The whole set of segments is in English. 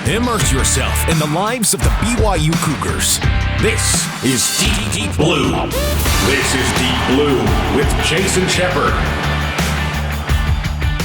Immerse yourself in the lives of the BYU Cougars. This is Deep Blue. This is Deep Blue with Jason Shepard.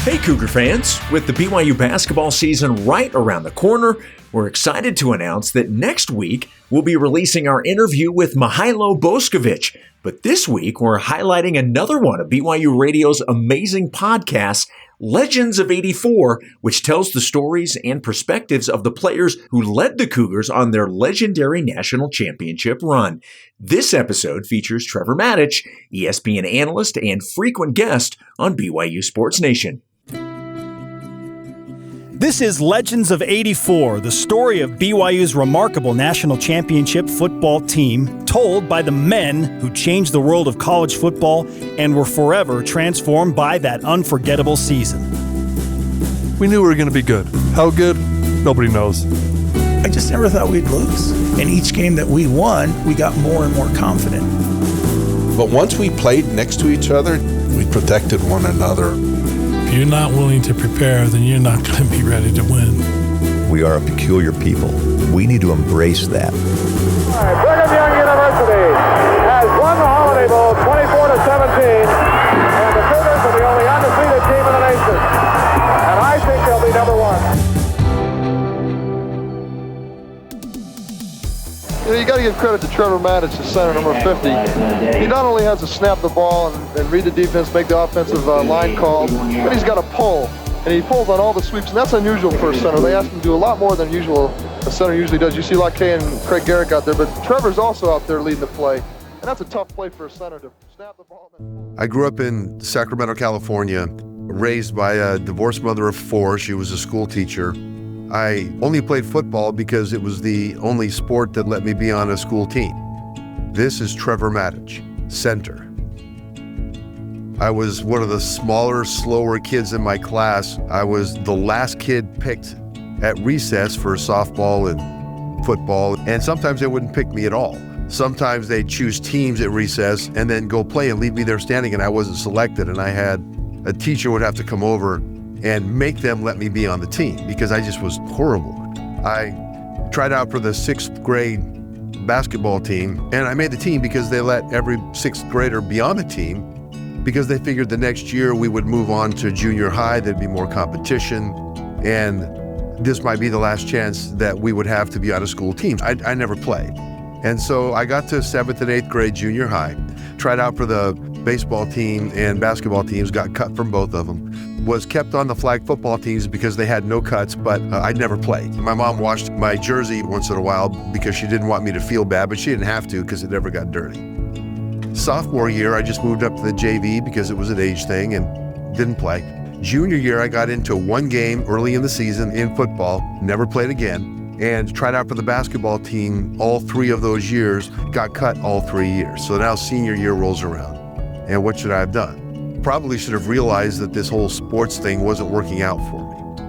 Hey Cougar fans, with the BYU basketball season right around the corner, we're excited to announce that next week we'll be releasing our interview with Mihailo Boskovic. But this week we're highlighting another one of BYU Radio's amazing podcasts, Legends of '84, which tells the stories and perspectives of the players who led the Cougars on their legendary national championship run. This episode features Trevor Matich, ESPN analyst and frequent guest on BYU Sports Nation. This is Legends of '84, the story of BYU's remarkable national championship football team, told by the men who changed the world of college football and were forever transformed by that unforgettable season. We knew we were going to be good. How good? Nobody knows. I just never thought we'd lose. And each game that we won, we got more and more confident. But once we played next to each other, we protected one another. If you're not willing to prepare, then you're not going to be ready to win. We are a peculiar people. We need to embrace that. All right, Brigham Young University has won the Holiday Bowl 24-17, and the Cougars are the only undefeated team in the nation. And I think they'll be number one. You got to give credit to Trevor Matich, the center, number 50. He not only has to snap the ball and read the defense, make the offensive line calls, but he's got to pull. And he pulls on all the sweeps, and that's unusual for a center. They ask him to do a lot more than usual a center usually does. You see Locke and Craig Garrick out there, but Trevor's also out there leading the play. And that's a tough play for a center to snap the ball. I grew up in Sacramento, California, raised by a divorced mother of four. She was a school teacher. I only played football because it was the only sport that let me be on a school team. This is Trevor Matich, center. I was one of the smaller, slower kids in my class. I was the last kid picked at recess for softball and football, and sometimes they wouldn't pick me at all. Sometimes they'd choose teams at recess and then go play and leave me there standing, and I wasn't selected, and I had a teacher would have to come over and make them let me be on the team because I just was horrible. I tried out for the 6th grade basketball team, and I made the team because they let every 6th grader be on the team because they figured the next year we would move on to junior high, there'd be more competition, and this might be the last chance that we would have to be on a school team. I never played. And so I got to 7th and 8th grade junior high, tried out for the baseball team and basketball teams, got cut from both of them. Was kept on the flag football teams because they had no cuts, but I'd never played. My mom washed my jersey once in a while because she didn't want me to feel bad, but she didn't have to because it never got dirty. Sophomore year, I just moved up to the JV because it was an age thing and didn't play. Junior year, I got into one game early in the season in football, never played again, and tried out for the basketball team all 3 of those years, got cut all 3 years. So now senior year rolls around. And what should I have done? Probably should have realized that this whole sports thing wasn't working out for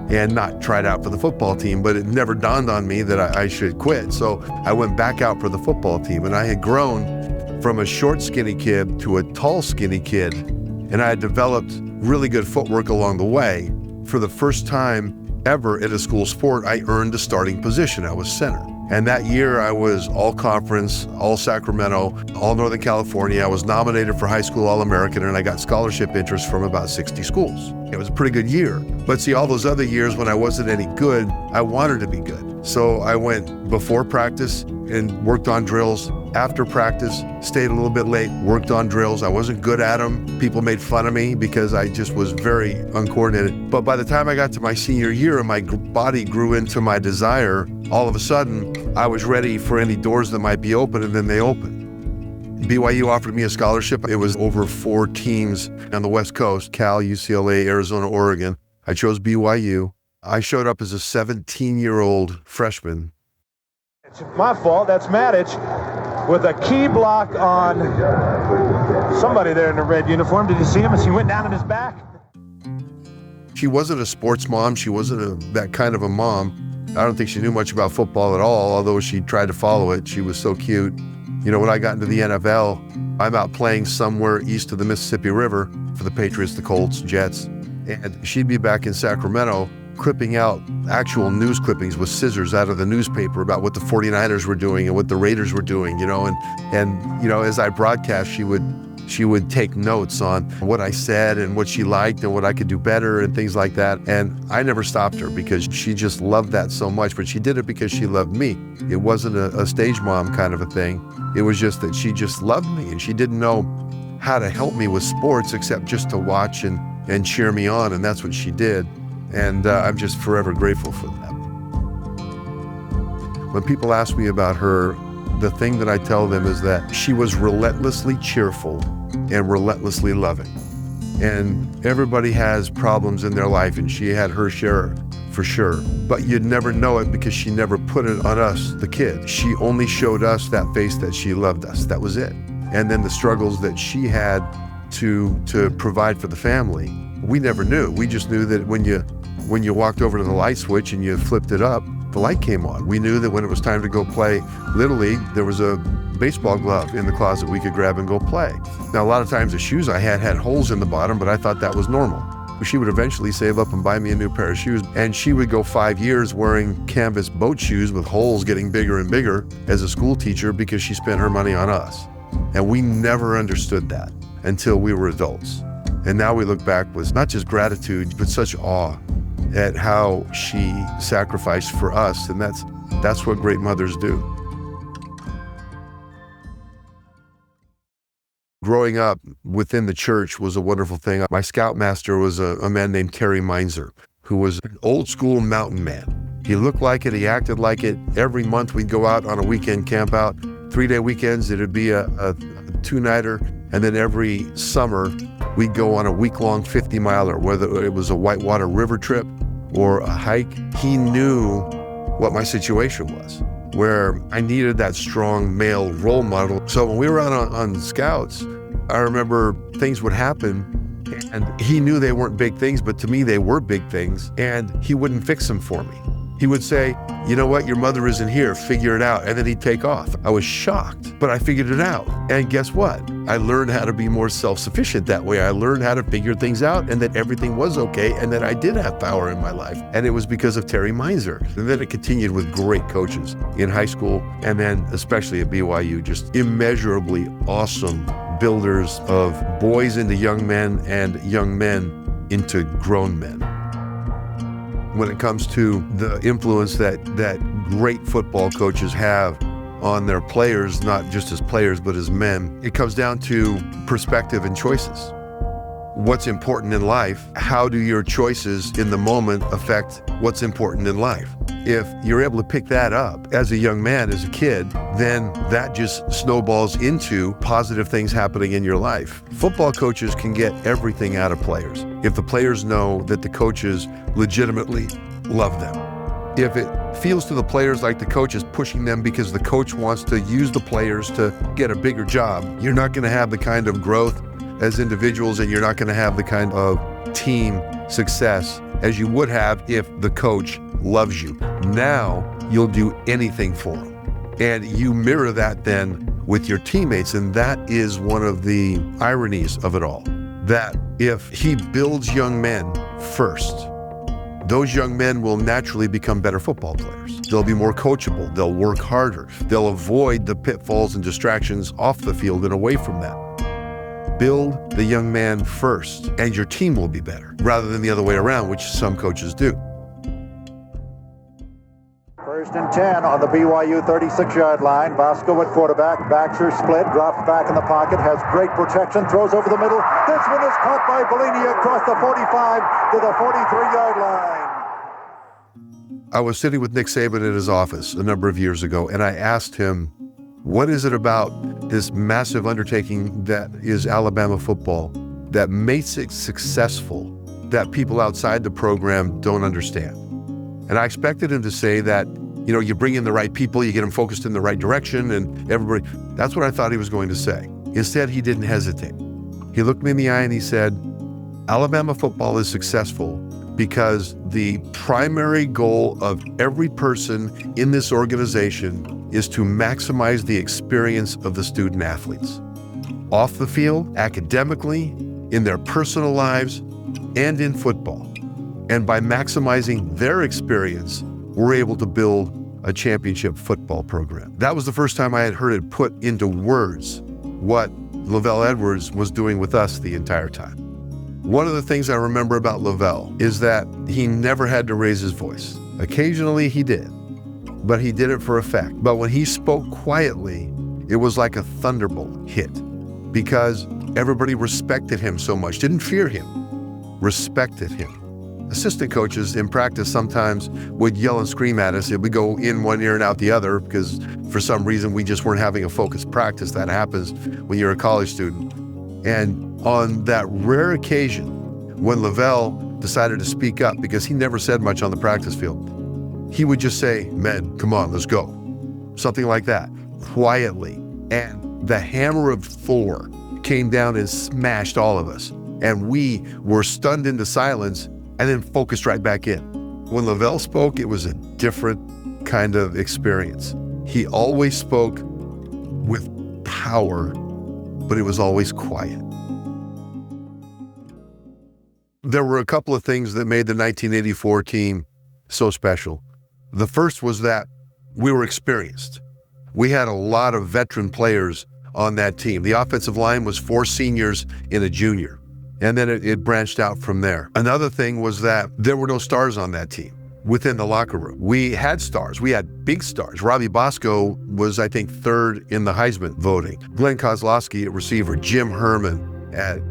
me and not tried out for the football team, but it never dawned on me that I should quit. So I went back out for the football team, and I had grown from a short, skinny kid to a tall, skinny kid, and I had developed really good footwork along the way. For the first time ever at a school sport, I earned a starting position. I was center. And that year I was all conference, all Sacramento, all Northern California. I was nominated for high school All-American, and I got scholarship interest from about 60 schools. It was a pretty good year. But see, all those other years when I wasn't any good, I wanted to be good. So I went before practice and worked on drills. After practice, stayed a little bit late, worked on drills. I wasn't good at them. People made fun of me because I just was very uncoordinated. But by the time I got to my senior year and my body grew into my desire, all of a sudden, I was ready for any doors that might be open, and then they opened. BYU offered me a scholarship. It was over 4 teams on the West Coast, Cal, UCLA, Arizona, Oregon. I chose BYU. I showed up as a 17-year-old freshman. It's my fault. That's Matich with a key block on somebody there in the red uniform. Did you see him as he went down on his back? She wasn't a sports mom. She wasn't that kind of a mom. I don't think she knew much about football at all, although she tried to follow it. She was so cute. You know, when I got into the NFL, I'm out playing somewhere east of the Mississippi River for the Patriots, the Colts, Jets, and she'd be back in Sacramento clipping out actual news clippings with scissors out of the newspaper about what the 49ers were doing and what the Raiders were doing, and as I broadcast, she would take notes on what I said and what she liked and what I could do better and things like that. And I never stopped her because she just loved that so much, but she did it because she loved me. It wasn't a stage mom kind of a thing. It was just that she just loved me, and she didn't know how to help me with sports except just to watch and cheer me on, and that's what she did. And I'm just forever grateful for that. When people ask me about her, the thing that I tell them is that she was relentlessly cheerful and relentlessly loving. And everybody has problems in their life, and she had her share for sure. But you'd never know it because she never put it on us, the kids. She only showed us that face that she loved us. That was it. And then the struggles that she had to provide for the family, we never knew. We just knew that when you walked over to the light switch and you flipped it up, the light came on. We knew that when it was time to go play Little League, there was a baseball glove in the closet we could grab and go play. Now, a lot of times the shoes I had holes in the bottom, but I thought that was normal. She would eventually save up and buy me a new pair of shoes, and she would go 5 years wearing canvas boat shoes with holes getting bigger and bigger as a school teacher because she spent her money on us. And we never understood that until we were adults. And now we look back with not just gratitude, but such awe at how she sacrificed for us, and that's what great mothers do. Growing up within the church was a wonderful thing. My scoutmaster was a man named Terry Meinzer, who was an old school mountain man. He looked like it, he acted like it. Every month we'd go out on a weekend camp out. 3-day weekends, it'd be a 2-nighter, and then every summer we'd go on a week-long 50-miler, whether it was a whitewater river trip or a hike. He knew what my situation was, where I needed that strong male role model. So when we were out on scouts, I remember things would happen, and he knew they weren't big things, but to me they were big things, and he wouldn't fix them for me. He would say, you know what, your mother isn't here, figure it out, and then he'd take off. I was shocked, but I figured it out. And guess what? I learned how to be more self-sufficient that way. I learned how to figure things out, and that everything was okay, and that I did have power in my life. And it was because of Terry Meinzer. And then it continued with great coaches in high school, and then especially at BYU, just immeasurably awesome builders of boys into young men and young men into grown men. When it comes to the influence that great football coaches have on their players, not just as players, but as men, it comes down to perspective and choices. What's important in life? How do your choices in the moment affect what's important in life? If you're able to pick that up as a young man, as a kid, then that just snowballs into positive things happening in your life. Football coaches can get everything out of players if the players know that the coaches legitimately love them. If it feels to the players like the coach is pushing them because the coach wants to use the players to get a bigger job, you're not going to have the kind of growth as individuals, and you're not going to have the kind of team success as you would have if the coach loves you. Now you'll do anything for them. And you mirror that then with your teammates, and that is one of the ironies of it all. That if he builds young men first, those young men will naturally become better football players. They'll be more coachable, they'll work harder, they'll avoid the pitfalls and distractions off the field and away from that. Build the young man first, and your team will be better, rather than the other way around, which some coaches do. First and 10 on the BYU 36-yard line. Bosco at quarterback. Baxter split, drops back in the pocket, has great protection, throws over the middle. This one is caught by Bellini across the 45 to the 43-yard line. I was sitting with Nick Saban in his office a number of years ago, and I asked him, what is it about this massive undertaking that is Alabama football that makes it successful that people outside the program don't understand? And I expected him to say that, you bring in the right people, you get them focused in the right direction, and everybody, that's what I thought he was going to say. Instead, he didn't hesitate. He looked me in the eye and he said, Alabama football is successful because the primary goal of every person in this organization is to maximize the experience of the student athletes. Off the field, academically, in their personal lives, and in football. And by maximizing their experience, we're able to build a championship football program. That was the first time I had heard it put into words what LaVell Edwards was doing with us the entire time. One of the things I remember about LaVell is that he never had to raise his voice. Occasionally he did, but he did it for effect. But when he spoke quietly, it was like a thunderbolt hit because everybody respected him so much, didn't fear him, respected him. Assistant coaches in practice sometimes would yell and scream at us. It would go in one ear and out the other because for some reason we just weren't having a focused practice. That happens when you're a college student. And on that rare occasion when LaVell decided to speak up, because he never said much on the practice field, he would just say, "Men, come on, let's go." Something like that, quietly. And the hammer of Thor came down and smashed all of us. And we were stunned into silence and then focused right back in. When LaVell spoke, it was a different kind of experience. He always spoke with power, but it was always quiet. There were a couple of things that made the 1984 team so special. The first was that we were experienced. We had a lot of veteran players on that team. The offensive line was 4 seniors and a junior. And then it branched out from there. Another thing was that there were no stars on that team within the locker room. We had stars. We had big stars. Robbie Bosco was, I think, 3rd in the Heisman voting. Glenn Kozlowski at receiver. Jim Herman at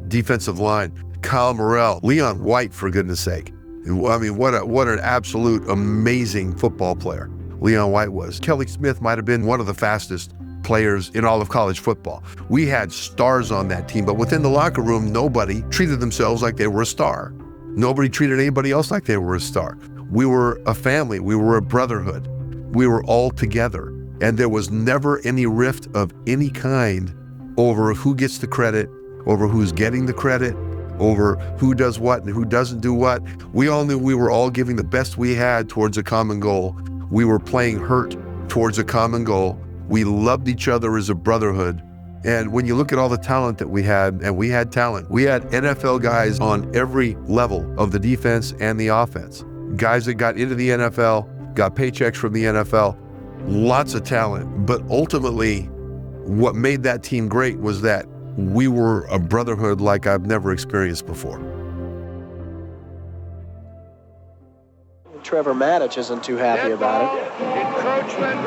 defensive line. Kyle Morrell. Leon White, for goodness sake. I mean, what an absolute amazing football player Leon White was. Kelly Smith might have been one of the fastest players in all of college football. We had stars on that team, but within the locker room, nobody treated themselves like they were a star. Nobody treated anybody else like they were a star. We were a family. We were a brotherhood. We were all together. And there was never any rift of any kind over who gets the credit, over who's getting the credit, over who does what and who doesn't do what. We all knew we were all giving the best we had towards a common goal. We were playing hurt towards a common goal. We loved each other as a brotherhood. And when you look at all the talent that we had, and we had talent, we had NFL guys on every level of the defense and the offense. Guys that got into the NFL, got paychecks from the NFL, lots of talent. But ultimately, what made that team great was that we were a brotherhood like I've never experienced before. Trevor Matich isn't too happy about it. Encroachment,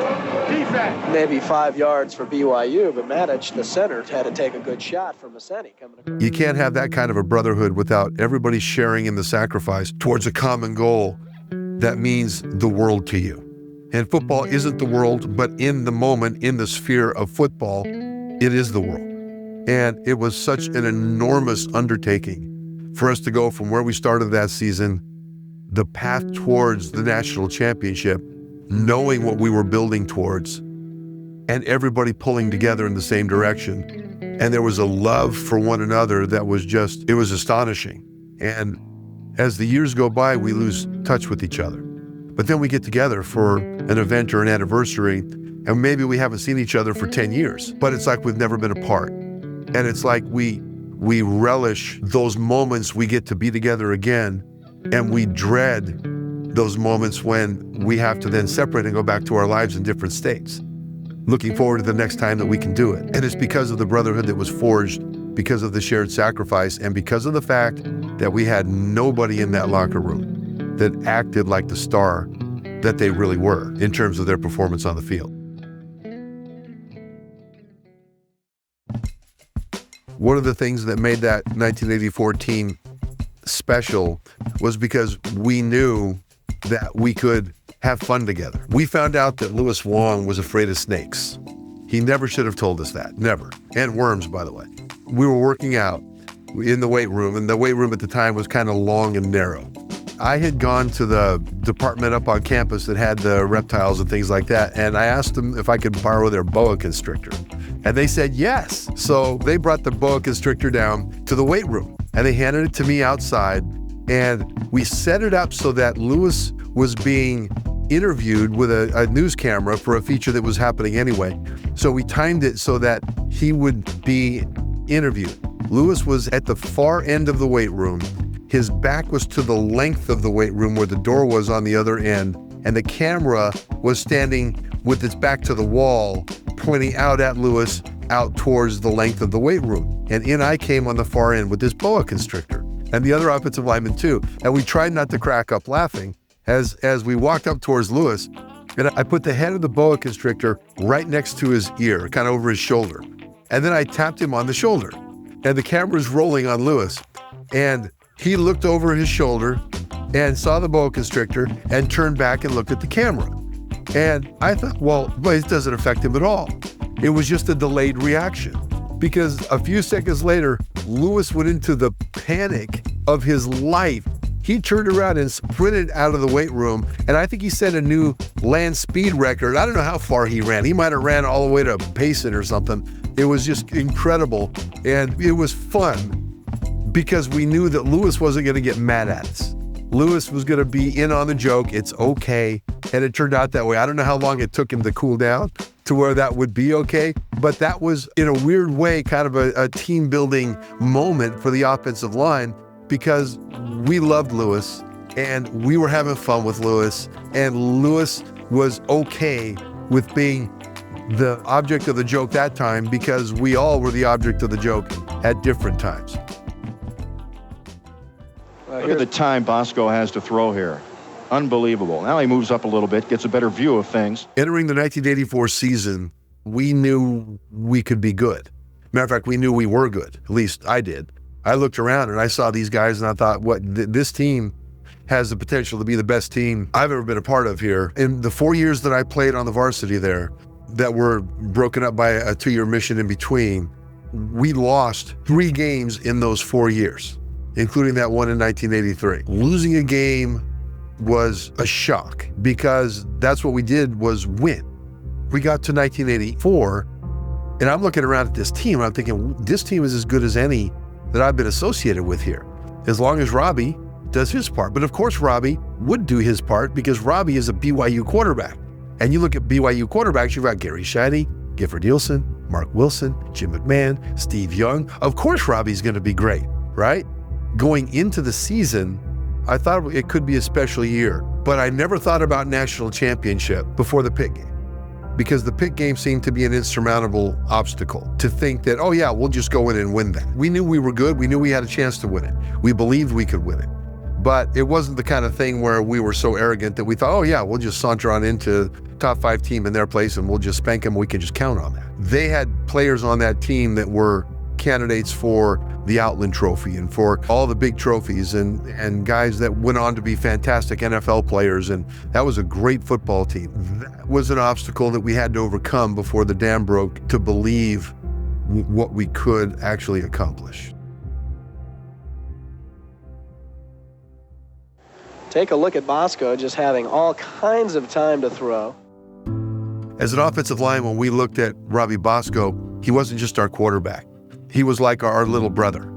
defense. Maybe 5 yards for BYU, but Matich, the center, had to take a good shot from Maseni coming across. You can't have that kind of a brotherhood without everybody sharing in the sacrifice towards a common goal that means the world to you. And football isn't the world, but in the moment, in the sphere of football, it is the world. And it was such an enormous undertaking for us to go from where we started that season, the path towards the national championship, knowing what we were building towards, and everybody pulling together in the same direction. And there was a love for one another that was just, it was astonishing. And as the years go by, we lose touch with each other. But then we get together for an event or an anniversary, and maybe we haven't seen each other for 10 years, but it's like we've never been apart. And it's like we relish those moments we get to be together again, and we dread those moments when we have to then separate and go back to our lives in different states, looking forward to the next time that we can do it. And it's because of the brotherhood that was forged, because of the shared sacrifice, and because of the fact that we had nobody in that locker room that acted like the star that they really were in terms of their performance on the field. One of the things that made that 1984 team special was because we knew that we could have fun together. We found out that Louis Wong was afraid of snakes. He never should have told us that, never. And worms, by the way. We were working out in the weight room, and the weight room at the time was kind of long and narrow. I had gone to the department up on campus that had the reptiles and things like that, and I asked them if I could borrow their boa constrictor. And they said yes. So they brought the boa constrictor down to the weight room, and they handed it to me outside, and we set it up so that Louis was being interviewed with a news camera for a feature that was happening anyway. So we timed it so that he would be interviewed. Louis was at the far end of the weight room. His back was to the length of the weight room where the door was on the other end, and the camera was standing with its back to the wall, pointing out at Lewis, out towards the length of the weight room. And in I came on the far end with this boa constrictor, and the other offensive lineman too. And we tried not to crack up laughing as we walked up towards Lewis, and I put the head of the boa constrictor right next to his ear, kind of over his shoulder. And then I tapped him on the shoulder, and the camera's rolling on Lewis. And he looked over his shoulder and saw the boa constrictor and turned back and looked at the camera. And I thought, well, it doesn't affect him at all. It was just a delayed reaction, because a few seconds later, Lewis went into the panic of his life. He turned around and sprinted out of the weight room, and I think he set a new land speed record. I don't know how far he ran. He might have ran all the way to Payson or something. It was just incredible, and it was fun because we knew that Lewis wasn't going to get mad at us. Lewis was going to be in on the joke. It's okay, and it turned out that way. I don't know how long it took him to cool down to where that would be okay, but that was, in a weird way, kind of a team-building moment for the offensive line, because we loved Lewis, and we were having fun with Lewis, and Lewis was okay with being the object of the joke that time, because we all were the object of the joke at different times. Look at the time Bosco has to throw here. Unbelievable. Now he moves up a little bit, gets a better view of things. Entering the 1984 season, we knew we could be good. Matter of fact, we knew we were good. At least I did. I looked around and I saw these guys and I thought, this team has the potential to be the best team I've ever been a part of here. In the 4 years that I played on the varsity there, that were broken up by a 2-year mission in between, we lost 3 games in those 4 years, including that one in 1983. Losing a game was a shock, because that's what we did, was win. We got to 1984, and I'm looking around at this team, and I'm thinking, this team is as good as any that I've been associated with here, as long as Robbie does his part. But of course, Robbie would do his part, because Robbie is a BYU quarterback. And you look at BYU quarterbacks, you've got Gary Shaddy, Gifford Nielsen, Mark Wilson, Jim McMahon, Steve Young. Of course, Robbie's going to be great, right? Going into the season, I thought it could be a special year, but I never thought about national championship before the Pitt game, because the Pitt game seemed to be an insurmountable obstacle to think that, oh yeah, we'll just go in and win that. We knew we were good. We knew we had a chance to win it. We believed we could win it. But it wasn't the kind of thing where we were so arrogant that we thought, oh yeah, we'll just saunter on into top 5 team in their place and we'll just spank them. We can just count on that. They had players on that team that were candidates for the Outland Trophy and for all the big trophies, and guys that went on to be fantastic NFL players, and that was a great football team. That was an obstacle that we had to overcome before the dam broke, to believe what we could actually accomplish. Take a look at Bosco just having all kinds of time to throw. As an offensive line, when we looked at Robbie Bosco, he wasn't just our quarterback. He was like our little brother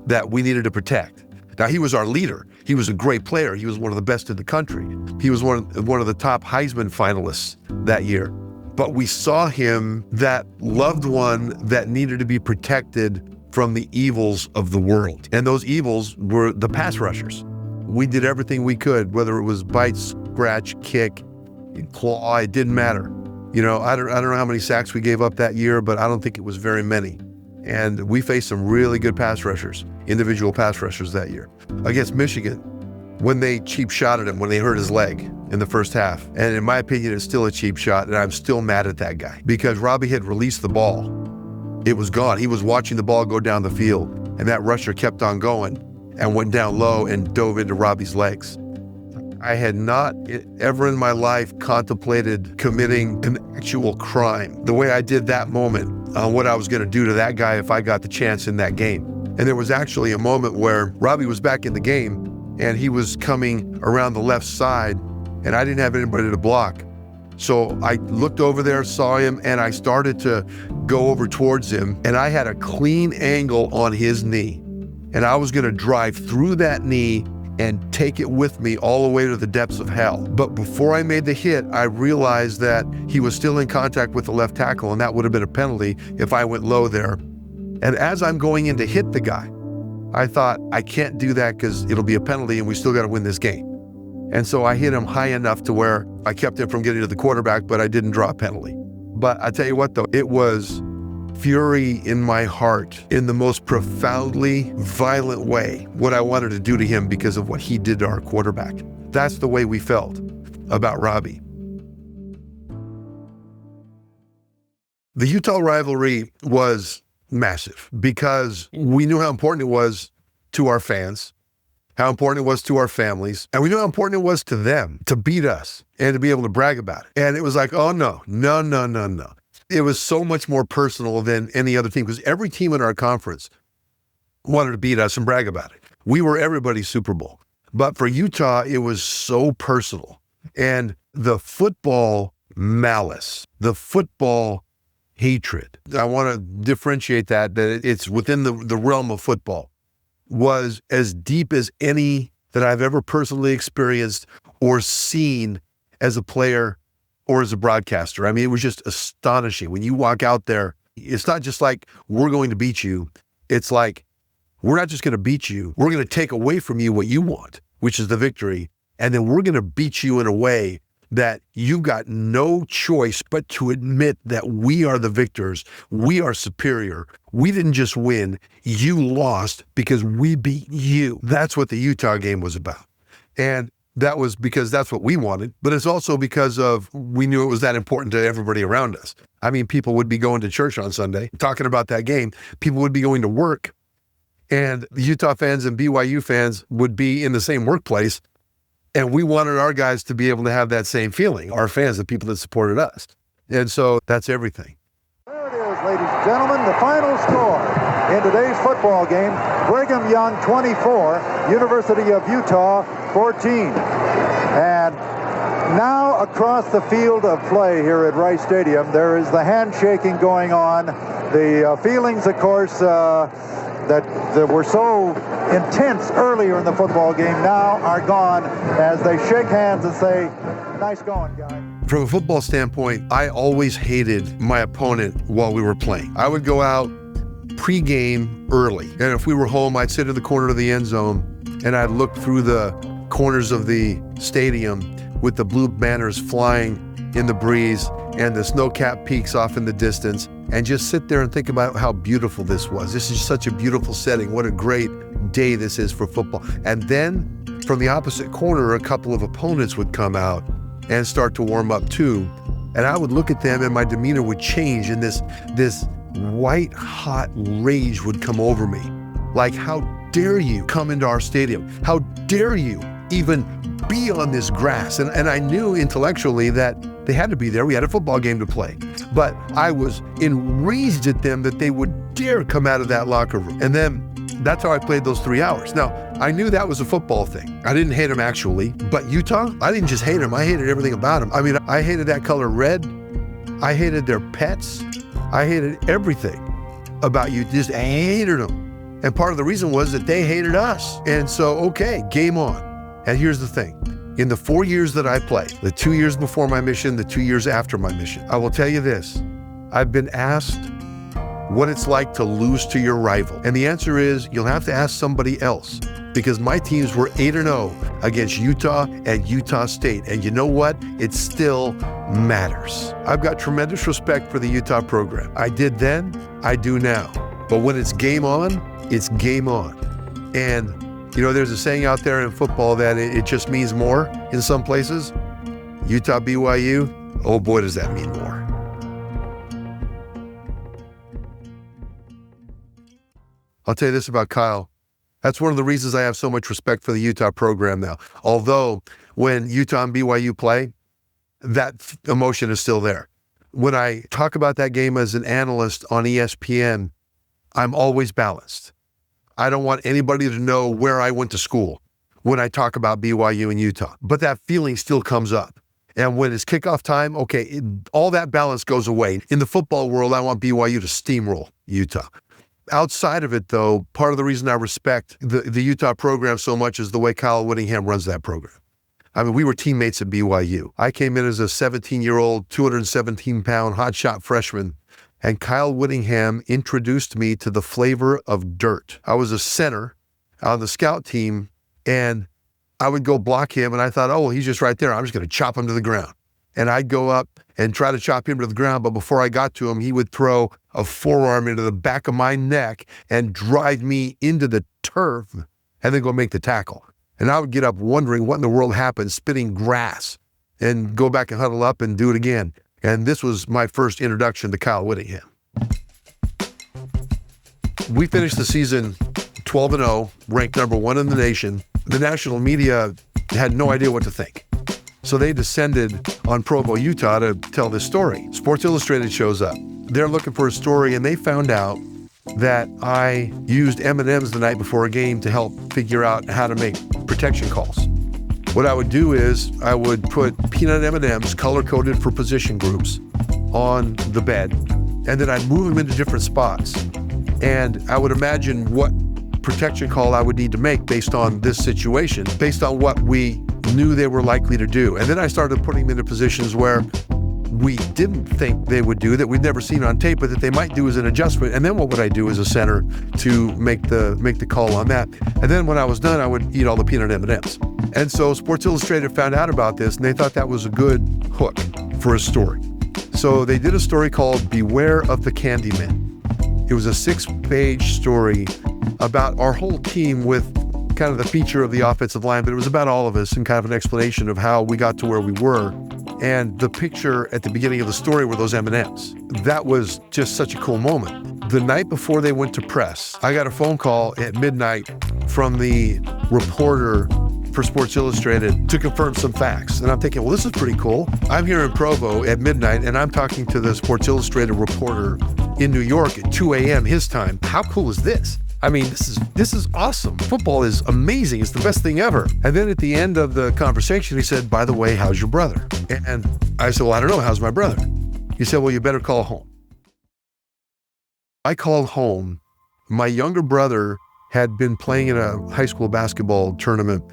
that we needed to protect. Now, he was our leader. He was a great player. He was one of the best in the country. He was one of the top Heisman finalists that year. But we saw him, that loved one that needed to be protected from the evils of the world. And those evils were the pass rushers. We did everything we could, whether it was bite, scratch, kick, claw, it didn't matter. You know, I don't know how many sacks we gave up that year, but I don't think it was very many. And we faced some really good pass rushers, individual pass rushers that year. Against Michigan, when they cheap shotted him, when they hurt his leg in the first half. And in my opinion, it's still a cheap shot, and I'm still mad at that guy, because Robbie had released the ball. It was gone. He was watching the ball go down the field, and that rusher kept on going and went down low and dove into Robbie's legs. I had not ever in my life contemplated committing an actual crime the way I did that moment on what I was going to do to that guy if I got the chance in that game. And there was actually a moment where Robbie was back in the game and he was coming around the left side and I didn't have anybody to block. So I looked over there, saw him, and I started to go over towards him, and I had a clean angle on his knee. And I was going to drive through that knee and take it with me all the way to the depths of hell. But before I made the hit, I realized that he was still in contact with the left tackle, and that would have been a penalty if I went low there. And as I'm going in to hit the guy, I thought, I can't do that because it'll be a penalty and we still got to win this game. And so I hit him high enough to where I kept him from getting to the quarterback, but I didn't draw a penalty. But I tell you what, though, it was fury in my heart in the most profoundly violent way, what I wanted to do to him because of what he did to our quarterback. That's the way we felt about Robbie. The Utah rivalry was massive because we knew how important it was to our fans, how important it was to our families, and we knew how important it was to them to beat us and to be able to brag about it. And it was like, oh no. It was so much more personal than any other team because every team in our conference wanted to beat us and brag about it. We were everybody's Super Bowl. But for Utah, it was so personal. And the football malice, the football hatred, I want to differentiate that it's within the realm of football, was as deep as any that I've ever personally experienced or seen as a player or as a broadcaster. I mean, it was just astonishing. When you walk out there, it's not just like, we're going to beat you. It's like, we're not just going to beat you. We're going to take away from you what you want, which is the victory. And then we're going to beat you in a way that you've got no choice but to admit that we are the victors. We are superior. We didn't just win. You lost because we beat you. That's what the Utah game was about. And that was because that's what we wanted, but it's also because of we knew it was that important to everybody around us. I mean, people would be going to church on Sunday, talking about that game. People would be going to work, and the Utah fans and BYU fans would be in the same workplace, and we wanted our guys to be able to have that same feeling, our fans, the people that supported us. And so that's everything. There it is, ladies and gentlemen, the final score in today's football game. Brigham Young 24, University of Utah 14. And now across the field of play here at Rice Stadium, there is the handshaking going on. The feelings, of course, that were so intense earlier in the football game now are gone as they shake hands and say, nice going, guy. From a football standpoint, I always hated my opponent while we were playing. I would go out pre-game early, and if we were home, I'd sit in the corner of the end zone and I'd look through the corners of the stadium with the blue banners flying in the breeze and the snow-capped peaks off in the distance, and just sit there and think about how beautiful this was. This is such a beautiful setting. What a great day this is for football. And then from the opposite corner, a couple of opponents would come out and start to warm up too. And I would look at them and my demeanor would change, and this white hot rage would come over me. Like, how dare you come into our stadium? How dare you even be on this grass? And I knew intellectually that they had to be there. We had a football game to play. But I was enraged at them that they would dare come out of that locker room. And then that's how I played those 3 hours. Now, I knew that was a football thing. I didn't hate them actually, but Utah, I didn't just hate them. I hated everything about them. I mean, I hated that color red. I hated their pets. I hated everything about you. Just hated them. And part of the reason was that they hated us. And so, okay, game on. And here's the thing. In the 4 years that I played, the 2 years before my mission, the 2 years after my mission, I will tell you this. I've been asked what it's like to lose to your rival. And the answer is, you'll have to ask somebody else, because my teams were 8-0 against Utah and Utah State. And you know what? It still matters. I've got tremendous respect for the Utah program. I did then, I do now. But when it's game on, it's game on. And you know, there's a saying out there in football that it just means more in some places. Utah, BYU, oh boy, does that mean more. I'll tell you this about Kyle. That's one of the reasons I have so much respect for the Utah program now. Although when Utah and BYU play, that emotion is still there. When I talk about that game as an analyst on ESPN, I'm always balanced. I don't want anybody to know where I went to school when I talk about BYU and Utah. But that feeling still comes up. And when it's kickoff time, okay, all that balance goes away. In the football world, I want BYU to steamroll Utah. Outside of it, though, part of the reason I respect the Utah program so much is the way Kyle Whittingham runs that program. I mean, we were teammates at BYU. I came in as a 17-year-old, 217-pound hotshot freshman, and Kyle Whittingham introduced me to the flavor of dirt. I was a center on the scout team, and I would go block him, and I thought, oh, well, he's just right there. I'm just going to chop him to the ground. And I'd go up and try to chop him to the ground, but before I got to him, he would throw a forearm into the back of my neck and drive me into the turf and then go make the tackle. And I would get up wondering what in the world happened, spitting grass, and go back and huddle up and do it again. And this was my first introduction to Kyle Whittingham. We finished the season 12-0, ranked number 1 in the nation. The national media had no idea what to think. So they descended on Provo, Utah to tell this story. Sports Illustrated shows up. They're looking for a story, and they found out that I used M&Ms the night before a game to help figure out how to make protection calls. What I would do is I would put peanut M&Ms, color-coded for position groups, on the bed, and then I'd move them into different spots. And I would imagine what protection call I would need to make based on this situation, based on what we knew they were likely to do. And then I started putting them into positions where we didn't think they would do, that we'd never seen on tape, but that they might do as an adjustment. And then what would I do as a center to make the call on that? And then when I was done, I would eat all the peanut M&Ms. And so Sports Illustrated found out about this, and they thought that was a good hook for a story. So they did a story called Beware of the Candyman. It was a 6-page story about our whole team with kind of the feature of the offensive line, but it was about all of us and kind of an explanation of how we got to where we were. And the picture at the beginning of the story were those M&Ms. That was just such a cool moment. The night before they went to press, I got a phone call at midnight from the reporter for Sports Illustrated to confirm some facts. And I'm thinking, well, this is pretty cool. I'm here in Provo at midnight, and I'm talking to the Sports Illustrated reporter in New York at 2 a.m. his time. How cool is this? I mean, this is awesome. Football is amazing. It's the best thing ever. And then at the end of the conversation, he said, by the way, how's your brother? And I said, well, I don't know. How's my brother? He said, well, you better call home. I called home. My younger brother had been playing in a high school basketball tournament.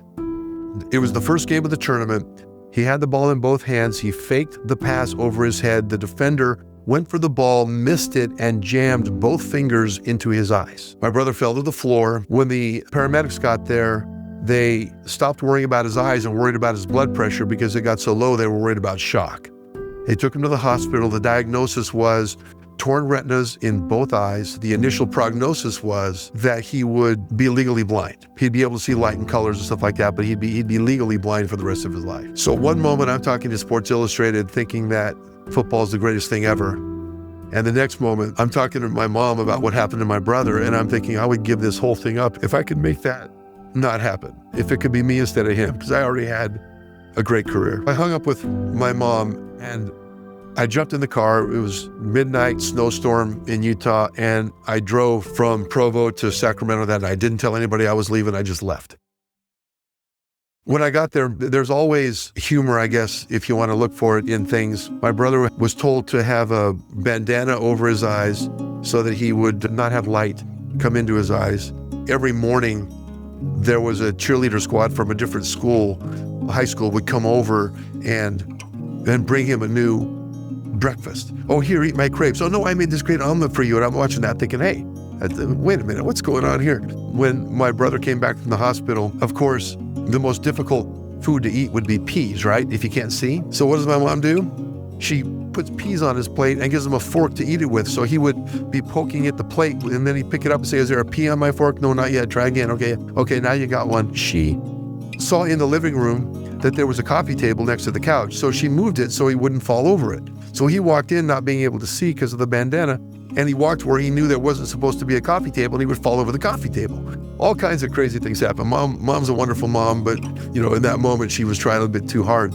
It was the first game of the tournament. He had the ball in both hands. He faked the pass over his head. The defender went for the ball, missed it, and jammed both fingers into his eyes. My brother fell to the floor. When the paramedics got there, they stopped worrying about his eyes and worried about his blood pressure because it got so low they were worried about shock. They took him to the hospital. The diagnosis was torn retinas in both eyes. The initial prognosis was that he would be legally blind. He'd be able to see light and colors and stuff like that, but he'd be legally blind for the rest of his life. So one moment I'm talking to Sports Illustrated thinking that football is the greatest thing ever. And the next moment, I'm talking to my mom about what happened to my brother, and I'm thinking I would give this whole thing up if I could make that not happen, if it could be me instead of him, because I already had a great career. I hung up with my mom, and I jumped in the car. It was midnight, snowstorm in Utah, and I drove from Provo to Sacramento that night. I didn't tell anybody I was leaving. I just left. When I got there, there's always humor, I guess, if you want to look for it in things. My brother was told to have a bandana over his eyes so that he would not have light come into his eyes. Every morning, there was a cheerleader squad from a different school, high school, would come over and bring him a new breakfast. Oh, here, eat my crepes. Oh, no, I made this great omelet for you. And I'm watching that thinking, hey, wait a minute, what's going on here? When my brother came back from the hospital, of course, the most difficult food to eat would be peas, right? If you can't see. So what does my mom do? She puts peas on his plate and gives him a fork to eat it with. So he would be poking at the plate, and then he'd pick it up and say, is there a pea on my fork? No, not yet. Try again. Okay, now you got one. She saw in the living room that there was a coffee table next to the couch. So she moved it so he wouldn't fall over it. So he walked in not being able to see because of the bandana, and he walked where he knew there wasn't supposed to be a coffee table, and he would fall over the coffee table. All kinds of crazy things happen. Mom's a wonderful mom, but in that moment she was trying a bit too hard.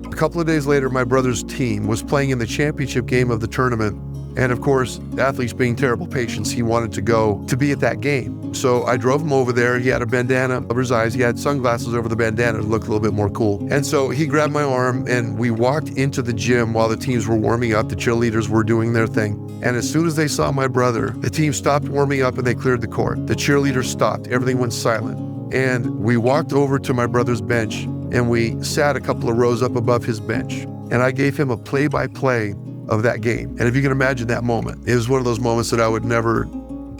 A couple of days later, my brother's team was playing in the championship game of the tournament. And of course, athletes being terrible patients, he wanted to go to be at that game. So I drove him over there. He had a bandana over his eyes. He had sunglasses over the bandana to look a little bit more cool. And so he grabbed my arm and we walked into the gym while the teams were warming up. The cheerleaders were doing their thing. And as soon as they saw my brother, the team stopped warming up and they cleared the court. The cheerleaders stopped. Everything went silent. And we walked over to my brother's bench and we sat a couple of rows up above his bench. And I gave him a play-by-play of that game. And if you can imagine that moment, it was one of those moments that I would never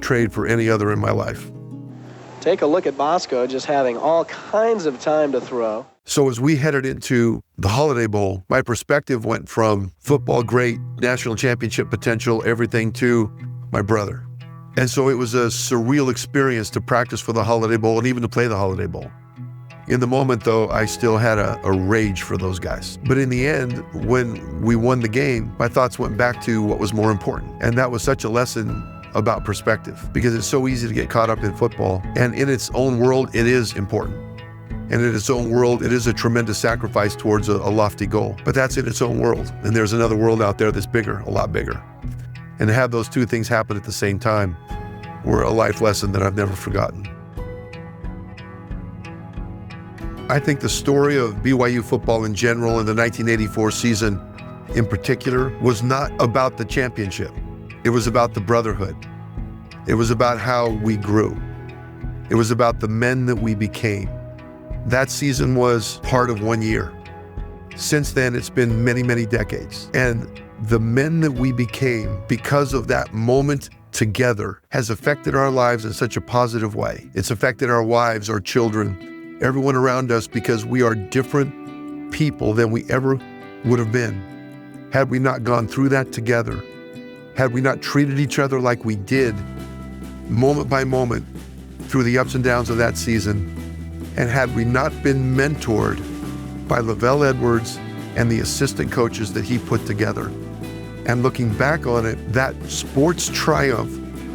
trade for any other in my life. Take a look at Bosco just having all kinds of time to throw. So as we headed into the Holiday Bowl, my perspective went from football great, national championship potential, everything, to my brother. And so it was a surreal experience to practice for the Holiday Bowl and even to play the Holiday Bowl. In the moment, though, I still had a rage for those guys. But in the end, when we won the game, my thoughts went back to what was more important. And that was such a lesson about perspective, because it's so easy to get caught up in football. And in its own world, it is important. And in its own world, it is a tremendous sacrifice towards a lofty goal. But that's in its own world. And there's another world out there that's bigger, a lot bigger. And to have those two things happen at the same time were a life lesson that I've never forgotten. I think the story of BYU football in general and the 1984 season in particular was not about the championship. It was about the brotherhood. It was about how we grew. It was about the men that we became. That season was part of 1 year. Since then, it's been many, many decades. And the men that we became because of that moment together has affected our lives in such a positive way. It's affected our wives, our children, everyone around us, because we are different people than we ever would have been had we not gone through that together. Had we not treated each other like we did, moment by moment, through the ups and downs of that season, and had we not been mentored by LaVell Edwards and the assistant coaches that he put together. And looking back on it, that sports triumph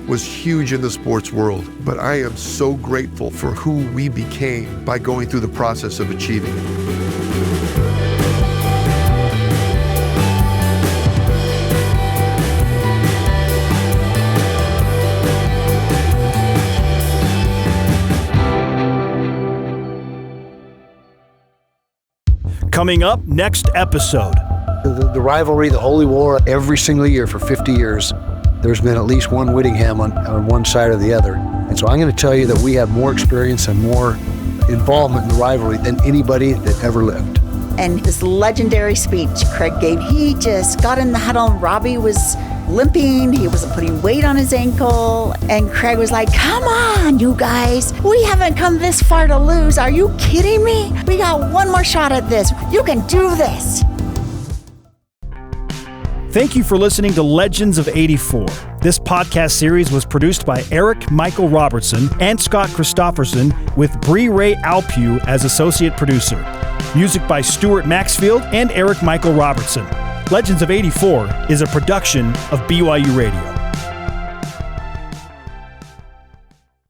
was huge in the sports world, but I am so grateful for who we became by going through the process of achieving it. Coming up next episode. The rivalry, the Holy War, every single year for 50 years, there's been at least one Whittingham on one side or the other. And so I'm going to tell you that we have more experience and more involvement in the rivalry than anybody that ever lived. And this legendary speech Craig gave, he just got in the huddle and Robbie was limping, he wasn't putting weight on his ankle, and Craig was like, come on, you guys, we haven't come this far to lose. Are you kidding me? We got one more shot at this. You can do this. Thank you for listening to Legends of 84. This podcast series was produced by Eric Michael Robertson and Scott Christopherson, with Bree Ray Alpew as associate producer. Music by Stuart Maxfield and Eric Michael Robertson. Legends of 84 is a production of BYU Radio.